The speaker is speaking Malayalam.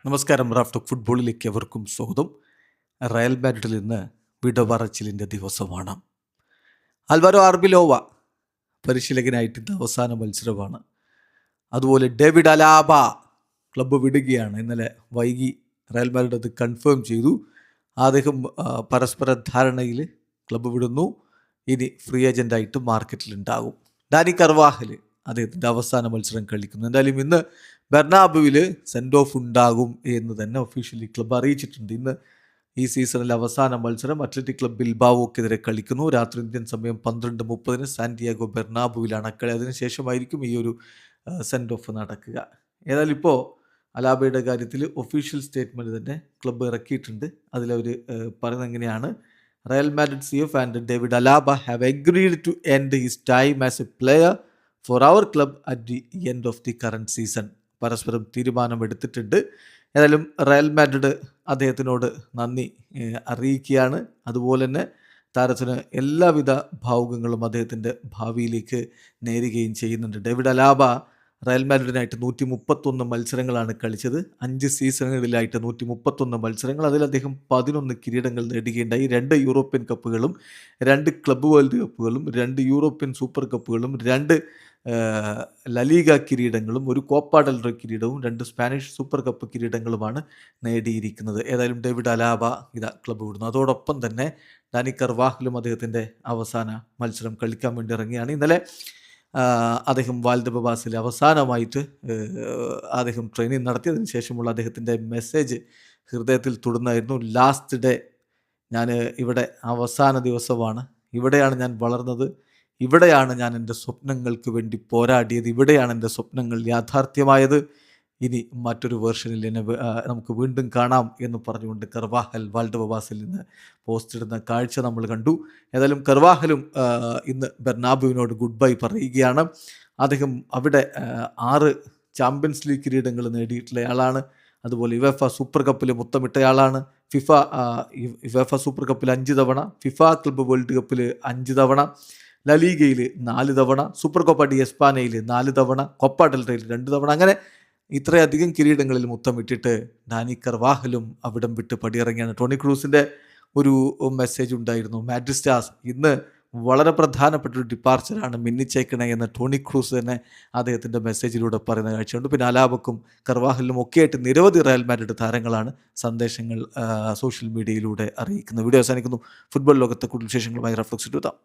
നമസ്കാരം. റാഫ്റ്റോ ഫുട്ബോളിലേക്ക് എവർക്കും സ്വാഗതം. റയൽ മാഡ്രിഡിൽ ഇന്ന് വിട പറച്ചിലിൻ്റെ ദിവസമാണ്. ആൽവാരോ ആർബിലോവ പരിശീലകനായിട്ട് ഇന്ന് അവസാന മത്സരമാണ്. അതുപോലെ ഡേവിഡ് അലാബ ക്ലബ്ബ് വിടുകയാണ്. ഇന്നലെ വൈകി റയൽ മാഡ്രിഡ് അത് കൺഫേം ചെയ്തു. അദ്ദേഹം പരസ്പര ധാരണയിൽ ക്ലബ്ബ് വിടുന്നു. ഇനി ഫ്രീ ഏജൻ്റായിട്ട് മാർക്കറ്റിലുണ്ടാകും. ഡാനി കർവാഹൽ അദ്ദേഹത്തിൻ്റെ അവസാന മത്സരം കളിക്കുന്നു. എന്തായാലും ഇന്ന് ബെർണാബുവിൽ സെൻഡ് ഓഫ് ഉണ്ടാകും എന്ന് തന്നെ ഒഫീഷ്യലി ക്ലബ്ബ് അറിയിച്ചിട്ടുണ്ട്. ഇന്ന് ഈ സീസണിലെ അവസാന മത്സരം അത്ലറ്റിക് ക്ലബ് ബിൽബാവോക്കെതിരെ കളിക്കുന്നു. രാത്രി ഇന്ത്യൻ സമയം 12:30 സാന്റിയാഗോ ബെർണാബുവിലാണ് കളി. അതിനുശേഷമായിരിക്കും ഈ ഒരു സെൻഡ് ഓഫ് നടക്കുക. ഏതായാലും ഇപ്പോൾ അലാബയുടെ കാര്യത്തിൽ ഒഫീഷ്യൽ സ്റ്റേറ്റ്മെൻറ്റ് തന്നെ ക്ലബ്ബ് ഇറക്കിയിട്ടുണ്ട്. അതിലവർ പറയുന്നത് എങ്ങനെയാണ്: Real Madrid CF and David Alaba have agreed to end his time as a player for our club at the end of the current season. പരസ്പരം തീരുമാനമെടുത്തിട്ടുണ്ട്. ഏതായാലും റയൽ മാഡ്രിഡ് അദ്ദേഹത്തിനോട് നന്ദി അറിയിക്കുകയാണ്. അതുപോലെ തന്നെ താരത്തിന് എല്ലാവിധ ഭാവുകങ്ങളും അദ്ദേഹത്തിൻ്റെ ഭാവിയിലേക്ക് നേരുകയും ചെയ്യുന്നുണ്ട്. ഡേവിഡ് അലാബ റയൽ മാഡ്രിഡിനായിട്ട് 131 മത്സരങ്ങളാണ് കളിച്ചത്. 5 സീസണുകളിലായിട്ട് 131 മത്സരങ്ങൾ. അതിൽ അദ്ദേഹം 11 കിരീടങ്ങൾ നേടുകയുണ്ടായി. 2 യൂറോപ്യൻ കപ്പുകളും 2 ക്ലബ്ബ് വേൾഡ് കപ്പുകളും 2 യൂറോപ്യൻ സൂപ്പർ കപ്പുകളും 2 ലലീഗ കിരീടങ്ങളും 1 കോപ്പ ഡെൽ റേ കിരീടവും 2 സ്പാനിഷ് സൂപ്പർ കപ്പ് കിരീടങ്ങളുമാണ് നേടിയിരിക്കുന്നത്. ഏതായാലും ഡേവിഡ് അലാബ ഇതാ ക്ലബ്ബ് വിടുന്നു. അതോടൊപ്പം തന്നെ ഡാനി കർവാഹലും അദ്ദേഹത്തിൻ്റെ അവസാന മത്സരം കളിക്കാൻ വേണ്ടി ഇറങ്ങിയാണ്. ഇന്നലെ അദ്ദേഹം വാൽഡബബാസിൽ അവസാനമായിട്ട് അദ്ദേഹം ട്രെയിനിങ് നടത്തിയതിന് ശേഷമുള്ള അദ്ദേഹത്തിൻ്റെ മെസ്സേജ് ഹൃദയത്തിൽ തൊടുന്നതായിരുന്നു. ലാസ്റ്റ് ഡേ, ഞാൻ ഇവിടെ അവസാന ദിവസമാണ്, ഇവിടെയാണ് ഞാൻ വളർന്നത്, ഇവിടെയാണ് ഞാൻ എൻ്റെ സ്വപ്നങ്ങൾക്ക് വേണ്ടി പോരാടിയത്, ഇവിടെയാണ് എൻ്റെ സ്വപ്നങ്ങൾ യാഥാർത്ഥ്യമായത്, ഇനി മറ്റൊരു വേർഷനിൽ എന്നെ നമുക്ക് വീണ്ടും കാണാം എന്ന് പറഞ്ഞുകൊണ്ട് കർവാഹൽ വാൽഡബബാസിൽ നിന്ന് പോസ്റ്റ് ഇടുന്ന കാഴ്ച നമ്മൾ കണ്ടു. ഏതായാലും കർവാഹലും ഇന്ന് ബെർണാബുവിനോട് ഗുഡ് ബൈ പറയുകയാണ്. അദ്ദേഹം അവിടെ 6 ചാമ്പ്യൻസ് ലീഗ് കിരീടങ്ങൾ നേടിയിട്ടുള്ളയാളാണ്. അതുപോലെ യുവേഫ സൂപ്പർ കപ്പിൽ മുത്തമിട്ടയാളാണ്. യുവേഫ സൂപ്പർ കപ്പിൽ 5 തവണ, ഫിഫ ക്ലബ്ബ് വേൾഡ് കപ്പിൽ 5 തവണ, ലലീഗയിൽ 4 തവണ, സൂപ്പർ കോപ്പ ഡി എസ്പാനയിൽ 4 തവണ, കോപ്പ ഡെൽ റേയിൽ 2 തവണ. അങ്ങനെ ഇത്രയധികം കിരീടങ്ങളിൽ മുത്തമിട്ടിട്ട് ഡാനി കർവാഹലും അവിടം വിട്ട് പടിയിറങ്ങിയാണ്. ടോണി ക്രൂസിൻ്റെ ഒരു മെസ്സേജ് ഉണ്ടായിരുന്നു: മാഡ്രിസ്റ്റാസ് ഇന്ന് വളരെ പ്രധാനപ്പെട്ട ഒരു ഡിപ്പാർച്ചറാണ് മിന്നിച്ചേക്കണേ എന്ന് ടോണി ക്രൂസ് തന്നെ അദ്ദേഹത്തിൻ്റെ മെസ്സേജിലൂടെ പറയുന്ന കാഴ്ചയുണ്ട്. പിന്നെ അലാബക്കും കർവാഹലിനും ഒക്കെയായിട്ട് നിരവധി റയൽ മാഡ്രിഡ് താരങ്ങളാണ് സന്ദേശങ്ങൾ സോഷ്യൽ മീഡിയയിലൂടെ അറിയിക്കുന്നത്. വീഡിയോ അവസാനിക്കുന്നു. ഫുട്ബോൾ ലോകത്തെ കൂടുതൽ വിശേഷങ്ങളുമായി റഫ്ലക്സ് എത്താം.